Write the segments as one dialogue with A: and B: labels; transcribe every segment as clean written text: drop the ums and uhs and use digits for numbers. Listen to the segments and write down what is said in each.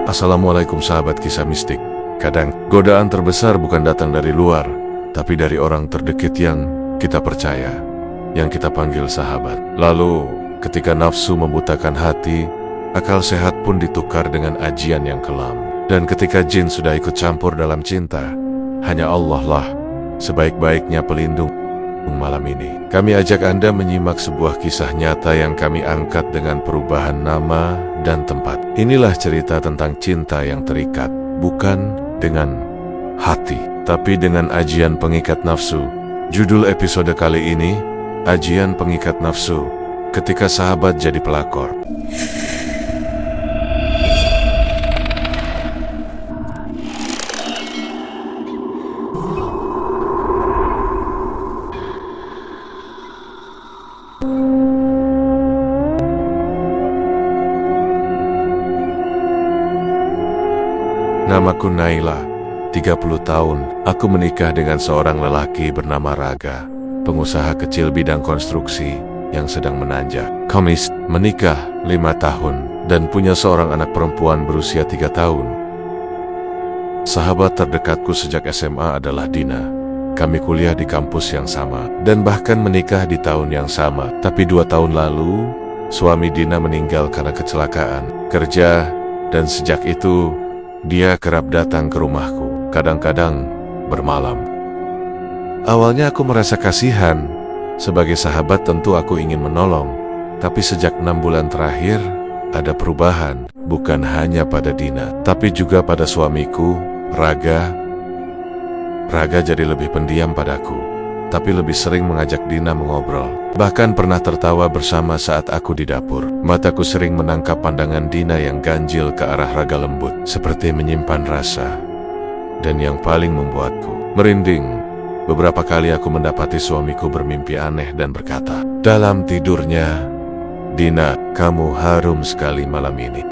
A: Assalamualaikum sahabat kisah mistik. Kadang godaan terbesar bukan datang dari luar, tapi dari orang terdekat yang kita percaya, yang kita panggil sahabat. Lalu ketika nafsu membutakan hati, akal sehat pun ditukar dengan ajian yang kelam. Dan ketika jin sudah ikut campur dalam cinta, hanya Allah lah sebaik-baiknya pelindung malam ini. Kami ajak Anda menyimak sebuah kisah nyata yang kami angkat dengan perubahan nama dan tempat. Inilah cerita tentang cinta yang terikat, bukan dengan hati, tapi dengan ajian pengikat nafsu. Judul episode kali ini, Ajian Pengikat Nafsu, ketika sahabat jadi pelakor. Namaku Naila, 30 tahun. Aku menikah dengan seorang lelaki bernama Raga, pengusaha kecil bidang konstruksi yang sedang menanjak. Kami menikah 5 tahun dan punya seorang anak perempuan berusia 3 tahun. Sahabat terdekatku sejak SMA adalah Dina. Kami kuliah di kampus yang sama dan bahkan menikah di tahun yang sama. Tapi 2 tahun lalu, suami Dina meninggal karena kecelakaan kerja, dan sejak itu dia kerap datang ke rumahku, kadang-kadang bermalam. Awalnya aku merasa kasihan. Sebagai sahabat tentu aku ingin menolong. Tapi sejak 6 bulan terakhir, ada perubahan. Bukan hanya pada Dina, tapi juga pada suamiku, Raga. Raga jadi lebih pendiam padaku, tapi lebih sering mengajak Dina mengobrol. Bahkan pernah tertawa bersama saat aku di dapur. Mataku sering menangkap pandangan Dina yang ganjil ke arah Raga lembut, seperti menyimpan rasa. Dan yang paling membuatku merinding, beberapa kali aku mendapati suamiku bermimpi aneh dan berkata dalam tidurnya, "Dina, kamu harum sekali malam ini."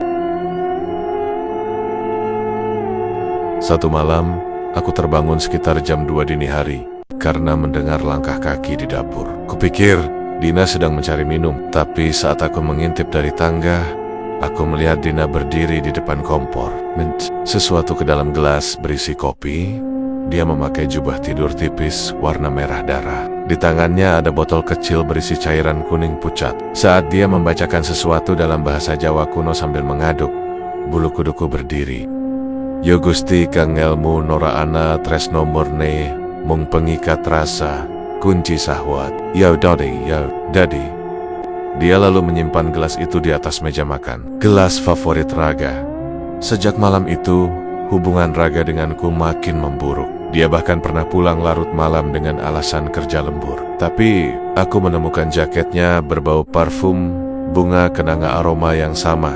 A: Satu malam, aku terbangun sekitar jam 2 dini hari karena mendengar langkah kaki di dapur. Kupikir Dina sedang mencari minum, tapi saat aku mengintip dari tangga, aku melihat Dina berdiri di depan kompor, sesuatu ke dalam gelas berisi kopi. Dia memakai jubah tidur tipis warna merah darah. Di tangannya ada botol kecil berisi cairan kuning pucat. Saat dia membacakan sesuatu dalam bahasa Jawa kuno sambil mengaduk, bulu kuduku berdiri. "Yo Gusti kang ngelmu nora ana tresno murni mung pengikat rasa kunci sahwat. Yo Daddy." Dia lalu menyimpan gelas itu di atas meja makan. Gelas favorit Raga. Sejak malam itu, hubungan Raga denganku makin memburuk. Dia bahkan pernah pulang larut malam dengan alasan kerja lembur. Tapi aku menemukan jaketnya berbau parfum bunga kenanga aroma yang sama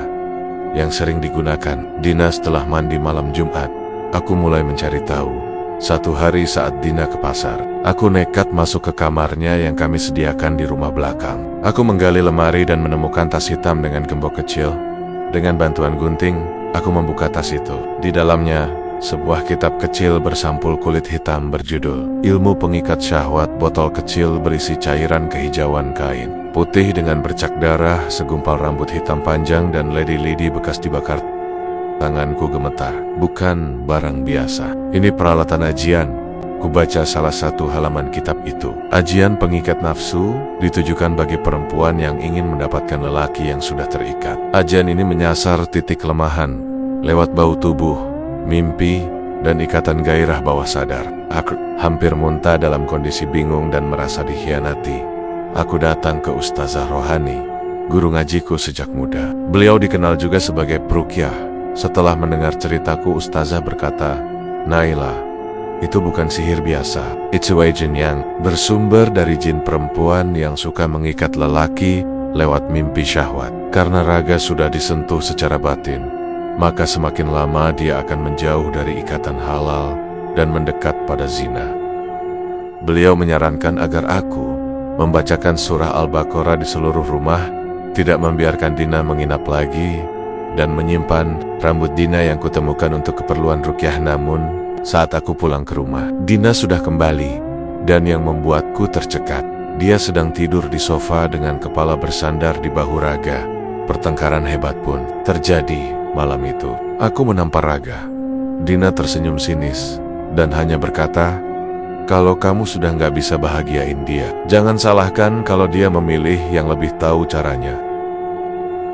A: yang sering digunakan Dina setelah mandi malam Jumat. Aku mulai mencari tahu. Satu hari saat Dina ke pasar, aku nekat masuk ke kamarnya yang kami sediakan di rumah belakang. Aku menggali lemari dan menemukan tas hitam dengan gembok kecil. Dengan bantuan gunting, aku membuka tas itu. Di dalamnya, sebuah kitab kecil bersampul kulit hitam berjudul Ilmu Pengikat Syahwat. Botol kecil berisi cairan kehijauan kain putih dengan bercak darah, segumpal rambut hitam panjang, dan lidi-lidi bekas dibakar. Tanganku gemetar. Bukan barang biasa. Ini peralatan ajian. Kubaca salah satu halaman kitab itu. Ajian pengikat nafsu ditujukan bagi perempuan yang ingin mendapatkan lelaki yang sudah terikat. Ajian ini menyasar titik kelemahan lewat bau tubuh, mimpi, dan ikatan gairah bawah sadar. Aku hampir muntah dalam kondisi bingung dan merasa dikhianati. Aku datang ke Ustazah Rohani, guru ngajiku sejak muda. Beliau dikenal juga sebagai Prukyah. Setelah mendengar ceritaku, Ustazah berkata, "Naila, itu bukan sihir biasa. It's a jin yang bersumber dari jin perempuan yang suka mengikat lelaki lewat mimpi syahwat. Karena Raga sudah disentuh secara batin, maka semakin lama dia akan menjauh dari ikatan halal dan mendekat pada zina." Beliau menyarankan agar aku membacakan surah Al-Baqarah di seluruh rumah, tidak membiarkan Dina menginap lagi, dan menyimpan rambut Dina yang kutemukan untuk keperluan rukyah. Namun, saat aku pulang ke rumah, Dina sudah kembali, dan yang membuatku tercekat, dia sedang tidur di sofa dengan kepala bersandar di bahu Raga. Pertengkaran hebat pun terjadi. Malam itu, aku menampar Raga. Dina tersenyum sinis dan hanya berkata, "Kalau kamu sudah nggak bisa bahagiain dia, jangan salahkan kalau dia memilih yang lebih tahu caranya."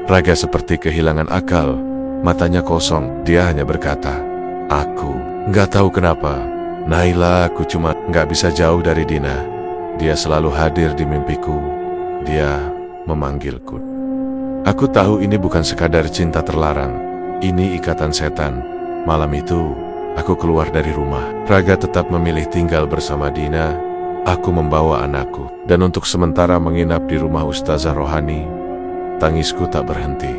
A: Raga seperti kehilangan akal, matanya kosong. Dia hanya berkata, "Aku nggak tahu kenapa, Naila, aku cuma nggak bisa jauh dari Dina. Dia selalu hadir di mimpiku. Dia memanggilku. Aku tahu ini bukan sekadar cinta terlarang. Ini ikatan setan." Malam itu, aku keluar dari rumah. Raga tetap memilih tinggal bersama Dina. Aku membawa anakku, dan untuk sementara menginap di rumah Ustazah Rohani. Tangisku tak berhenti.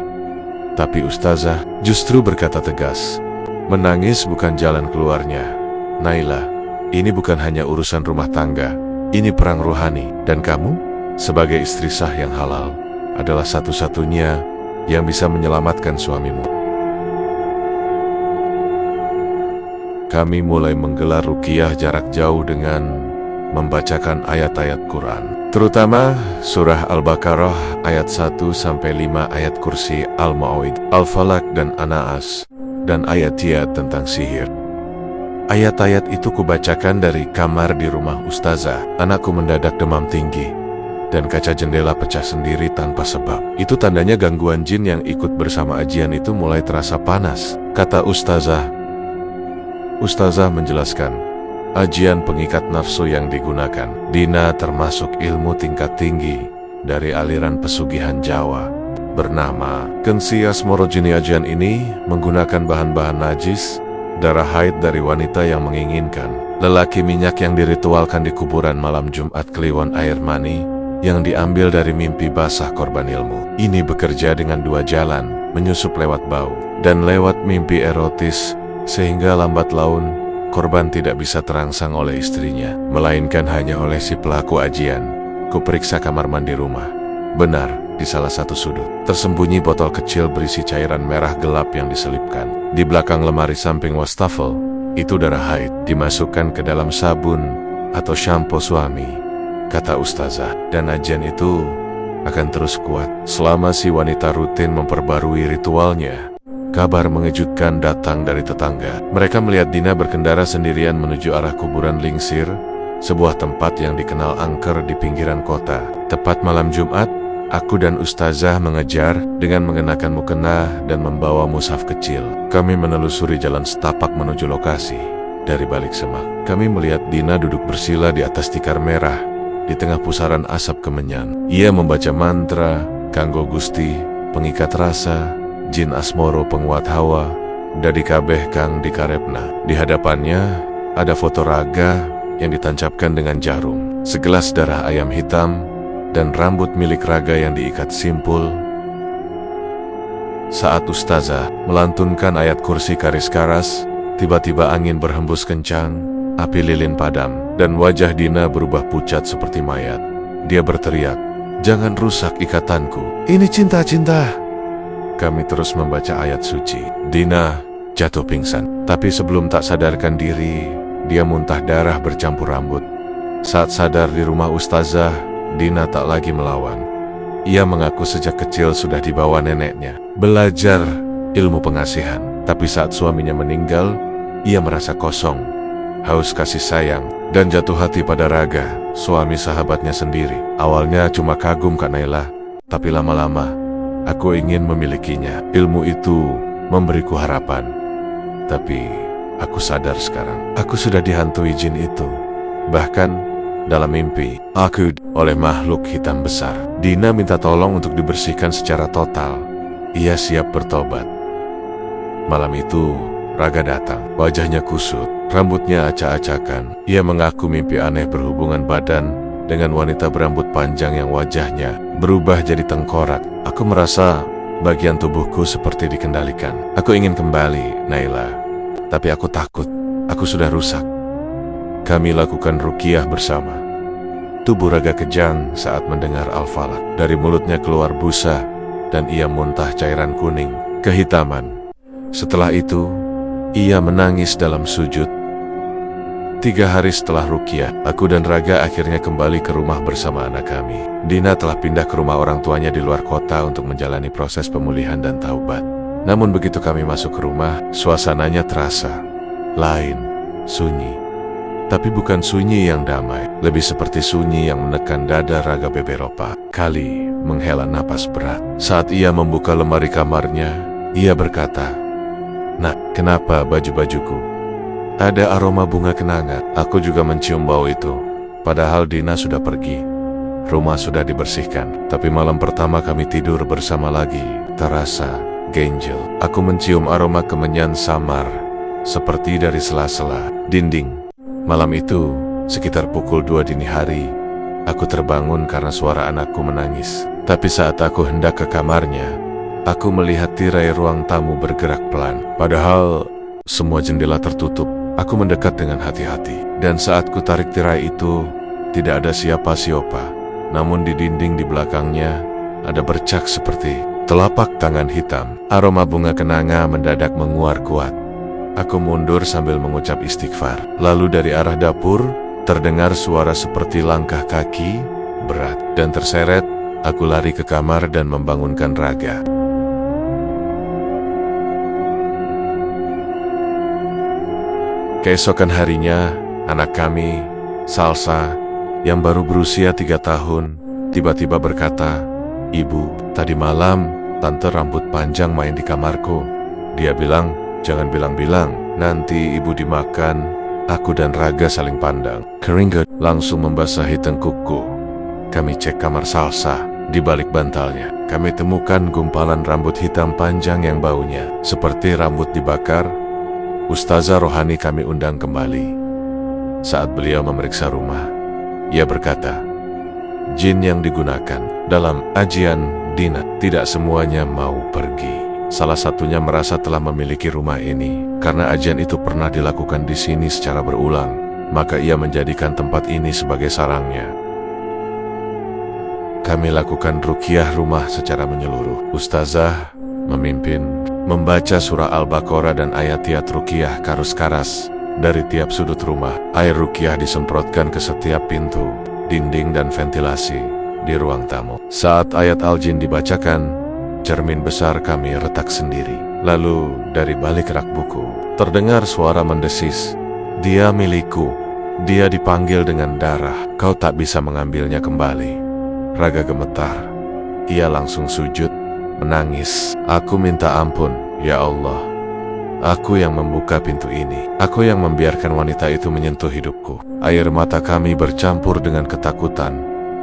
A: Tapi Ustazah justru berkata tegas, "Menangis bukan jalan keluarnya. Naila, ini bukan hanya urusan rumah tangga. Ini perang rohani. Dan kamu, sebagai istri sah yang halal, adalah satu-satunya yang bisa menyelamatkan suamimu." Kami mulai menggelar ruqyah jarak jauh dengan membacakan ayat-ayat Quran, terutama surah Al-Baqarah ayat 1-5, ayat kursi, Al-Ma'id, Al-Falaq dan An-Nas, dan ayat-ayat tentang sihir. Ayat-ayat itu kubacakan dari kamar di rumah Ustazah. Anakku mendadak demam tinggi, dan kaca jendela pecah sendiri tanpa sebab. Itu tandanya gangguan jin yang ikut bersama ajian itu mulai terasa panas, kata Ustazah. Ustazah menjelaskan, ajian pengikat nafsu yang digunakan Dina termasuk ilmu tingkat tinggi dari aliran pesugihan Jawa bernama Kensias Morojini. Ajian ini menggunakan bahan-bahan najis, darah haid dari wanita yang menginginkan, lelaki, minyak yang diritualkan di kuburan malam Jumat, Kliwon air mani yang diambil dari mimpi basah korban ilmu. Ini bekerja dengan dua jalan, menyusup lewat bau dan lewat mimpi erotis, sehingga lambat laun korban tidak bisa terangsang oleh istrinya, melainkan hanya oleh si pelaku ajian. Kuperiksa kamar mandi rumah. Benar, di salah satu sudut tersembunyi botol kecil berisi cairan merah gelap yang diselipkan. Di belakang lemari samping wastafel, itu darah haid dimasukkan ke dalam sabun atau shampoo suami, kata Ustazah. Dan ajian itu akan terus kuat selama si wanita rutin memperbarui ritualnya. Kabar mengejutkan datang dari tetangga. Mereka melihat Dina berkendara sendirian menuju arah kuburan Lingsir, sebuah tempat yang dikenal angker di pinggiran kota. Tepat malam Jumat, aku dan Ustazah mengejar dengan mengenakan mukena dan membawa mushaf kecil. Kami menelusuri jalan setapak menuju lokasi. Dari balik semak, kami melihat Dina duduk bersila di atas tikar merah, di tengah pusaran asap kemenyan. Ia membaca mantra, kanggo Gusti, pengikat rasa, jin asmoro penguat hawa, dadi kabeh kang dikarepna. Di hadapannya ada foto Raga yang ditancapkan dengan jarum, segelas darah ayam hitam, dan rambut milik Raga yang diikat simpul. Saat Ustazah melantunkan ayat kursi karis karas, tiba-tiba angin berhembus kencang, api lilin padam, dan wajah Dina berubah pucat seperti mayat. Dia berteriak, "Jangan rusak ikatanku, ini cinta-cinta." Kami terus membaca ayat suci. Dina jatuh pingsan, tapi sebelum tak sadarkan diri, dia muntah darah bercampur rambut. Saat sadar di rumah Ustazah, Dina tak lagi melawan. Ia mengaku sejak kecil sudah dibawa neneknya belajar ilmu pengasihan. Tapi saat suaminya meninggal, ia merasa kosong, haus kasih sayang, dan jatuh hati pada Raga, suami sahabatnya sendiri. Awalnya cuma kagum Kak Naila, tapi lama-lama aku ingin memilikinya. Ilmu itu memberiku harapan. Tapi aku sadar sekarang, aku sudah dihantui jin itu. Bahkan dalam mimpi, aku oleh makhluk hitam besar. Dina minta tolong untuk dibersihkan secara total. Ia siap bertobat. Malam itu, Raga datang. Wajahnya kusut, rambutnya acak-acakan. Ia mengaku mimpi aneh berhubungan badan dengan wanita berambut panjang yang wajahnya berubah jadi tengkorak. Aku merasa bagian tubuhku seperti dikendalikan. Aku ingin kembali, Naila, tapi aku takut. Aku sudah rusak. Kami lakukan ruqyah bersama. Tubuh Raga kejang saat mendengar Al-Falaq. Dari mulutnya keluar busa, dan ia muntah cairan kuning, kehitaman. Setelah itu, ia menangis dalam sujud. 3 hari setelah ruqyah, aku dan Raga akhirnya kembali ke rumah bersama anak kami. Dina telah pindah ke rumah orang tuanya di luar kota untuk menjalani proses pemulihan dan taubat. Namun begitu kami masuk ke rumah, suasananya terasa lain, sunyi. Tapi bukan sunyi yang damai, lebih seperti sunyi yang menekan dada Raga Beberopa. Kali menghela napas berat. Saat ia membuka lemari kamarnya, ia berkata, "Nak, kenapa baju-bajuku ada aroma bunga kenanga?" Aku juga mencium bau itu. Padahal Dina sudah pergi. Rumah sudah dibersihkan. Tapi malam pertama kami tidur bersama lagi, terasa ganjil. Aku mencium aroma kemenyan samar, seperti dari sela-sela dinding. Malam itu, sekitar pukul 2 dini hari, aku terbangun karena suara anakku menangis. Tapi saat aku hendak ke kamarnya, aku melihat tirai ruang tamu bergerak pelan. Padahal semua jendela tertutup. Aku mendekat dengan hati-hati. Dan saat ku tarik tirai itu, tidak ada siapa-siapa. Namun di dinding di belakangnya, ada bercak seperti telapak tangan hitam. Aroma bunga kenanga mendadak menguar kuat. Aku mundur sambil mengucap istighfar. Lalu dari arah dapur, terdengar suara seperti langkah kaki berat. Dan terseret, aku lari ke kamar dan membangunkan Raga. Keesokan harinya, anak kami, Salsa, yang baru berusia 3 tahun, tiba-tiba berkata, "Ibu, tadi malam tante rambut panjang main di kamarku." Dia bilang, "Jangan bilang-bilang, nanti ibu dimakan." Aku dan Raga saling pandang. Keringat langsung membasahi tengkukku. Kami cek kamar Salsa. Di balik bantalnya, kami temukan gumpalan rambut hitam panjang yang baunya seperti rambut dibakar. Ustazah rohani kami undang kembali. Saat beliau memeriksa rumah, ia berkata, "Jin yang digunakan dalam ajian Dina tidak semuanya mau pergi. Salah satunya merasa telah memiliki rumah ini karena ajian itu pernah dilakukan di sini secara berulang, maka ia menjadikan tempat ini sebagai sarangnya." Kami lakukan ruqyah rumah secara menyeluruh. Ustazah memimpin membaca surah Al-Baqarah dan ayat-ayat ruqyah karus-karas dari tiap sudut rumah. Air ruqyah disemprotkan ke setiap pintu, dinding dan ventilasi di ruang tamu. Saat ayat Al-Jin dibacakan, cermin besar kami retak sendiri. Lalu dari balik rak buku terdengar suara mendesis, "Dia milikku, dia dipanggil dengan darah, kau tak bisa mengambilnya kembali." Raga gemetar. Ia langsung sujud, menangis. "Aku minta ampun, ya Allah. Aku yang membuka pintu ini. Aku yang membiarkan wanita itu menyentuh hidupku." Air mata kami bercampur dengan ketakutan.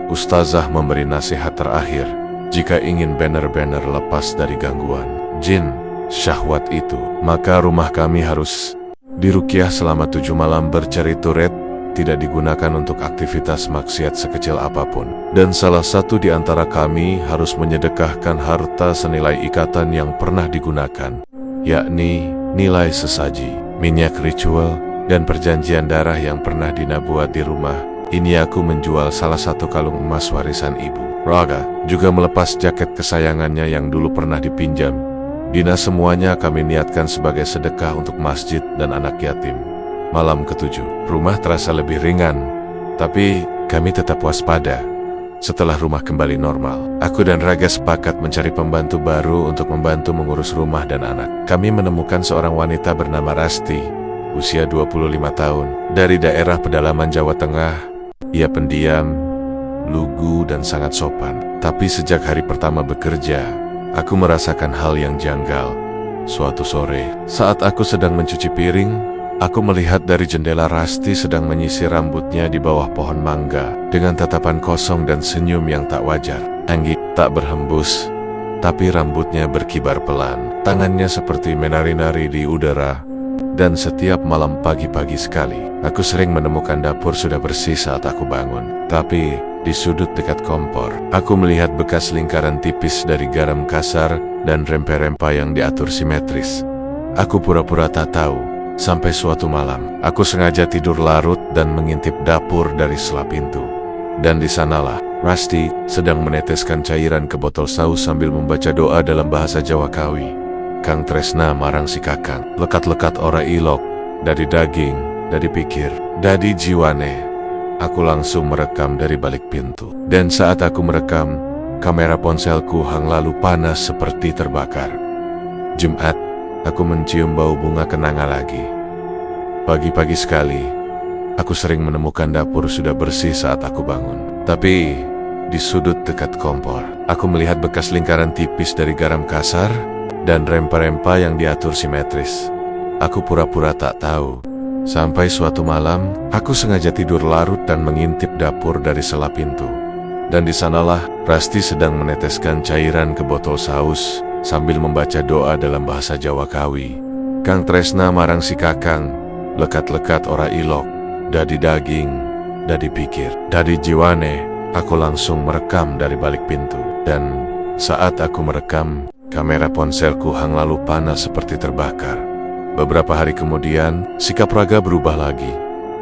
A: Ustazah memberi nasihat terakhir. Jika ingin benar-benar lepas dari gangguan jin syahwat itu, maka rumah kami harus diruqyah selama 7 malam berceri-turet, tidak digunakan untuk aktivitas maksiat sekecil apapun. Dan salah satu di antara kami harus menyedekahkan harta senilai ikatan yang pernah digunakan, yakni nilai sesaji, minyak ritual, dan perjanjian darah yang pernah Dina buat di rumah. Ini aku menjual salah satu kalung emas warisan ibu. Raga juga melepas jaket kesayangannya yang dulu pernah dipinjam. Dina semuanya kami niatkan sebagai sedekah untuk masjid dan anak yatim. Malam ke-7, rumah terasa lebih ringan, tapi kami tetap waspada. Setelah rumah kembali normal, aku dan Raga sepakat mencari pembantu baru untuk membantu mengurus rumah dan anak. Kami menemukan seorang wanita bernama Rasti, usia 25 tahun, dari daerah pedalaman Jawa Tengah. Ia pendiam, lugu, dan sangat sopan. Tapi sejak hari pertama bekerja, aku merasakan hal yang janggal. Suatu sore, saat aku sedang mencuci piring, aku melihat dari jendela Rasti sedang menyisir rambutnya di bawah pohon mangga dengan tatapan kosong dan senyum yang tak wajar. Angin tak berhembus, tapi rambutnya berkibar pelan. Tangannya seperti menari-nari di udara. Dan setiap malam pagi-pagi sekali, aku sering menemukan dapur sudah bersih saat aku bangun. Tapi di sudut dekat kompor, aku melihat bekas lingkaran tipis dari garam kasar dan rempah-rempah yang diatur simetris. Aku pura-pura tak tahu. Sampai suatu malam, aku sengaja tidur larut dan mengintip dapur dari sela pintu. Dan di sanalah, Rasti sedang meneteskan cairan ke botol saus sambil membaca doa dalam bahasa Jawa Kawi. "Kang Tresna marang si kakang, lekat-lekat ora ilok, dari daging, dari pikir, dari jiwane." Aku langsung merekam dari balik pintu. Dan saat aku merekam, kamera ponselku hang lalu panas seperti terbakar. Jumat, aku mencium bau bunga kenanga lagi. Pagi-pagi sekali, aku sering menemukan dapur sudah bersih saat aku bangun. Tapi, di sudut dekat kompor, aku melihat bekas lingkaran tipis dari garam kasar dan rempa-rempa yang diatur simetris. Aku pura-pura tak tahu. Sampai suatu malam, aku sengaja tidur larut dan mengintip dapur dari sela pintu. Dan di sanalah Rasti sedang meneteskan cairan ke botol saus sambil membaca doa dalam bahasa Jawa Kawi. Kang tresna marang si kakang, lekat-lekat ora ilok, dadi daging, dadi pikir, dadi jiwane. Aku langsung merekam dari balik pintu. Dan saat aku merekam, kamera ponselku hang lalu panas seperti terbakar. Beberapa hari kemudian, sikap Raga berubah lagi.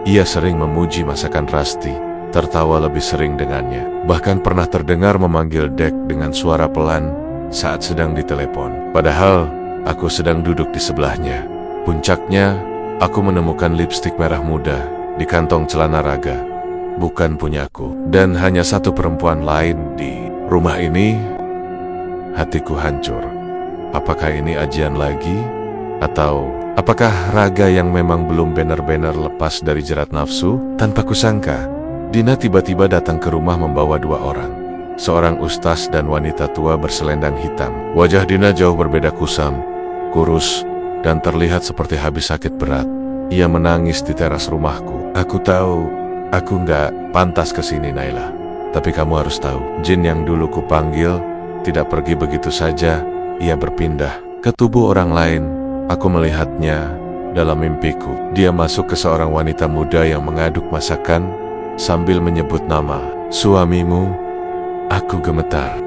A: Ia sering memuji masakan Rasti, tertawa lebih sering dengannya. Bahkan pernah terdengar memanggil Dek dengan suara pelan saat sedang ditelepon. Padahal, aku sedang duduk di sebelahnya. Puncaknya, aku menemukan lipstik merah muda di kantong celana Raga. Bukan punyaku. Dan hanya satu perempuan lain di rumah ini. Hatiku hancur. Apakah ini ajian lagi? Atau apakah Raga yang memang belum benar-benar lepas dari jerat nafsu? Tanpa kusangka, Dina tiba-tiba datang ke rumah membawa dua orang. Seorang ustaz dan wanita tua berselendang hitam. Wajah Dina jauh berbeda kusam, kurus, dan terlihat seperti habis sakit berat. Ia menangis di teras rumahku. Aku tahu, aku nggak pantas kesini, Naila. Tapi kamu harus tahu, jin yang dulu kupanggil tidak pergi begitu saja. Ia berpindah ke tubuh orang lain. Aku melihatnya dalam mimpiku. Dia masuk ke seorang wanita muda yang mengaduk masakan sambil menyebut nama suamimu. Aku gemetar.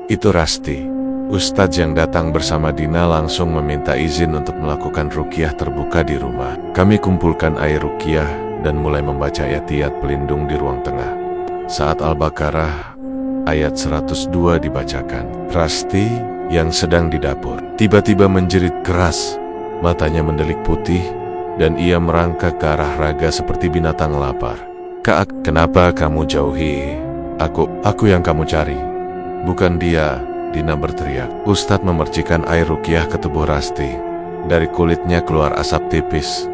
A: Itu Rasti. Ustadz yang datang bersama Dina langsung meminta izin untuk melakukan ruqyah terbuka di rumah. Kami kumpulkan air ruqyah dan mulai membaca ayat-ayat pelindung di ruang tengah. Saat Al-Baqarah ayat 102 dibacakan, Rasti yang sedang di dapur tiba-tiba menjerit keras. Matanya mendelik putih dan ia merangkak ke arah Raga seperti binatang lapar. Kak, kenapa kamu jauhi aku yang kamu cari? Bukan dia, Dina berteriak. Ustadz memercikan air ruqyah ke tubuh Rasti. Dari kulitnya keluar asap tipis.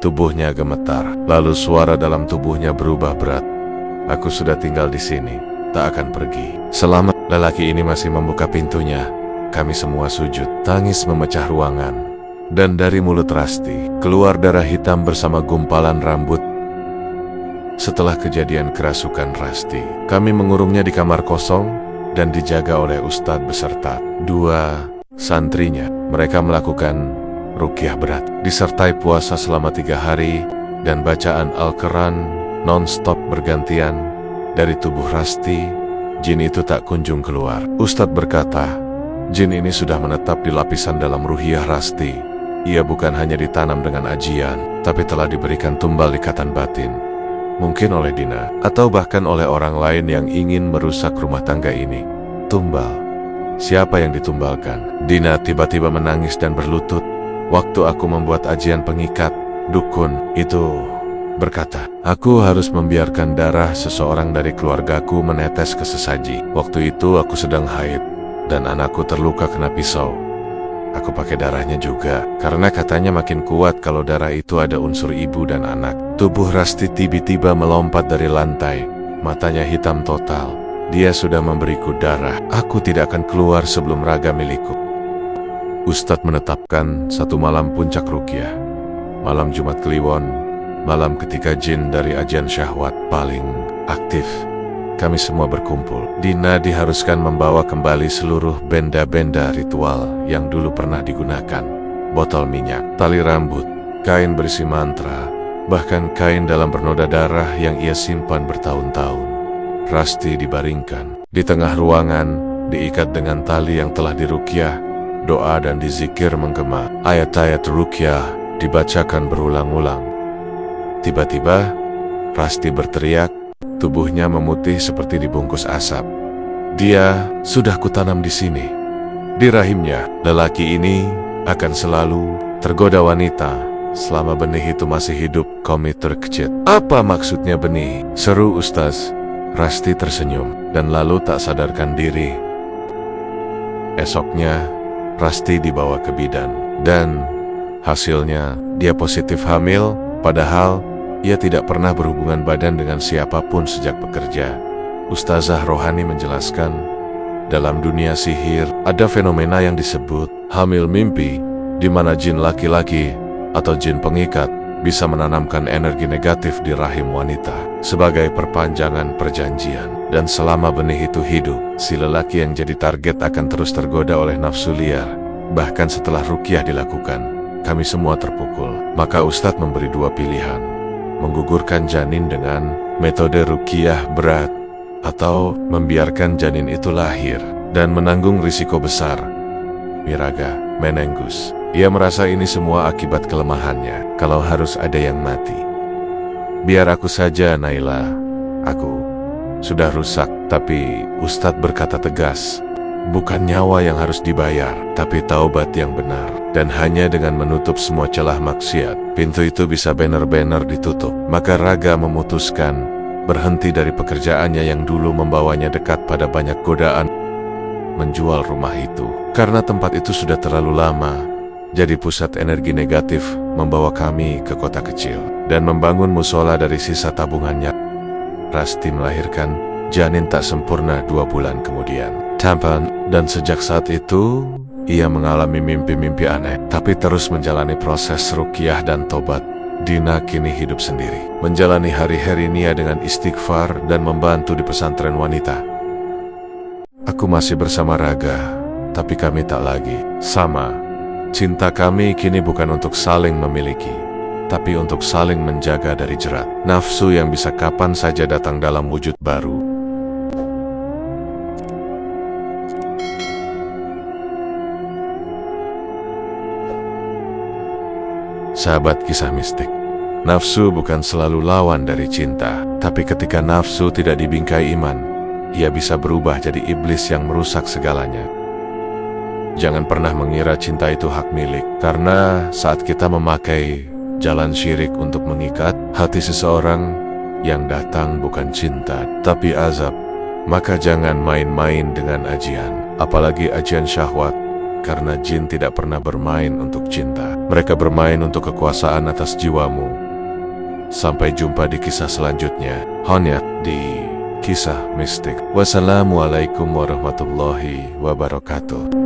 A: Tubuhnya gemetar, lalu suara dalam tubuhnya berubah berat. Aku sudah tinggal di sini, tak akan pergi selama lelaki ini masih membuka pintunya. Kami semua sujud. Tangis memecah ruangan. Dan dari mulut Rasti keluar darah hitam bersama gumpalan rambut. Setelah kejadian kerasukan Rasti, kami mengurungnya di kamar kosong dan dijaga oleh ustadz beserta dua santrinya. Mereka melakukan ruqyah berat, disertai puasa selama 3 hari dan bacaan Al-Quran non-stop bergantian. Dari tubuh Rasti, jin itu tak kunjung keluar. Ustadz berkata, jin ini sudah menetap di lapisan dalam ruhiyah Rasti. Ia bukan hanya ditanam dengan ajian, tapi telah diberikan tumbal ikatan batin. Mungkin oleh Dina, atau bahkan oleh orang lain yang ingin merusak rumah tangga ini. Tumbal. Siapa yang ditumbalkan? Dina tiba-tiba menangis dan berlutut. Waktu aku membuat ajian pengikat, dukun itu berkata, aku harus membiarkan darah seseorang dari keluargaku menetes ke sesaji. Waktu itu aku sedang haid dan anakku terluka kena pisau. Aku pakai darahnya juga, karena katanya makin kuat kalau darah itu ada unsur ibu dan anak. Tubuh Rasti tiba-tiba melompat dari lantai. Matanya hitam total. Dia sudah memberiku darah. Aku tidak akan keluar sebelum Raga milikku. Ustadz menetapkan satu malam puncak ruqyah. Malam Jumat Kliwon, malam ketika jin dari ajian syahwat paling aktif. Kami semua berkumpul. Dina diharuskan membawa kembali seluruh benda-benda ritual yang dulu pernah digunakan. Botol minyak, tali rambut, kain berisi mantra, bahkan kain dalam bernoda darah yang ia simpan bertahun-tahun. Rasti dibaringkan di tengah ruangan, diikat dengan tali yang telah diruqyah. Doa dan dizikir menggema. Ayat-ayat ruqyah dibacakan berulang-ulang. Tiba-tiba, Rasti berteriak. Tubuhnya memutih seperti dibungkus asap. Dia sudah kutanam di sini. Di rahimnya, lelaki ini akan selalu tergoda wanita selama benih itu masih hidup. Kami terkejut. Apa maksudnya benih? Seru Ustaz. Rasti tersenyum dan lalu tak sadarkan diri. Esoknya, Rasti dibawa ke bidan. Dan hasilnya, dia positif hamil, padahal ia tidak pernah berhubungan badan dengan siapapun sejak bekerja. Ustazah Rohani menjelaskan, dalam dunia sihir, ada fenomena yang disebut hamil mimpi, di mana jin laki-laki atau jin pengikat bisa menanamkan energi negatif di rahim wanita sebagai perpanjangan perjanjian. Dan selama benih itu hidup, si lelaki yang jadi target akan terus tergoda oleh nafsu liar. Bahkan setelah ruqyah dilakukan, kami semua terpukul. Maka Ustadz memberi dua pilihan, menggugurkan janin dengan metode ruqyah berat, atau membiarkan janin itu lahir dan menanggung risiko besar miraga menengus. Ia merasa ini semua akibat kelemahannya. Kalau harus ada yang mati, biar aku saja, Naila. Aku sudah rusak. Tapi Ustadz berkata tegas, bukan nyawa yang harus dibayar, tapi taubat yang benar. Dan hanya dengan menutup semua celah maksiat, pintu itu bisa benar-benar ditutup. Maka Raga memutuskan berhenti dari pekerjaannya yang dulu membawanya dekat pada banyak godaan, menjual rumah itu. Karena tempat itu sudah terlalu lama jadi pusat energi negatif, membawa kami ke kota kecil dan membangun musola dari sisa tabungannya. Rasti melahirkan janin tak sempurna 2 bulan kemudian. Tampan, dan sejak saat itu ia mengalami mimpi-mimpi aneh, tapi terus menjalani proses ruqyah dan tobat. Dina kini hidup sendiri, menjalani hari-hari Nia dengan istighfar dan membantu di pesantren wanita. Aku masih bersama Raga, tapi kami tak lagi sama. Cinta kami kini bukan untuk saling memiliki, tapi untuk saling menjaga dari jerat nafsu yang bisa kapan saja datang dalam wujud baru. Sahabat kisah mistik, nafsu bukan selalu lawan dari cinta, tapi ketika nafsu tidak dibingkai iman, ia bisa berubah jadi iblis yang merusak segalanya. Jangan pernah mengira cinta itu hak milik, karena saat kita memakai jalan syirik untuk mengikat hati seseorang, yang datang bukan cinta, tapi azab. Maka jangan main-main dengan ajian, apalagi ajian syahwat, karena jin tidak pernah bermain untuk cinta. Mereka bermain untuk kekuasaan atas jiwamu. Sampai jumpa di kisah selanjutnya, hanya di Kisah Mistik. Wassalamualaikum warahmatullahi wabarakatuh.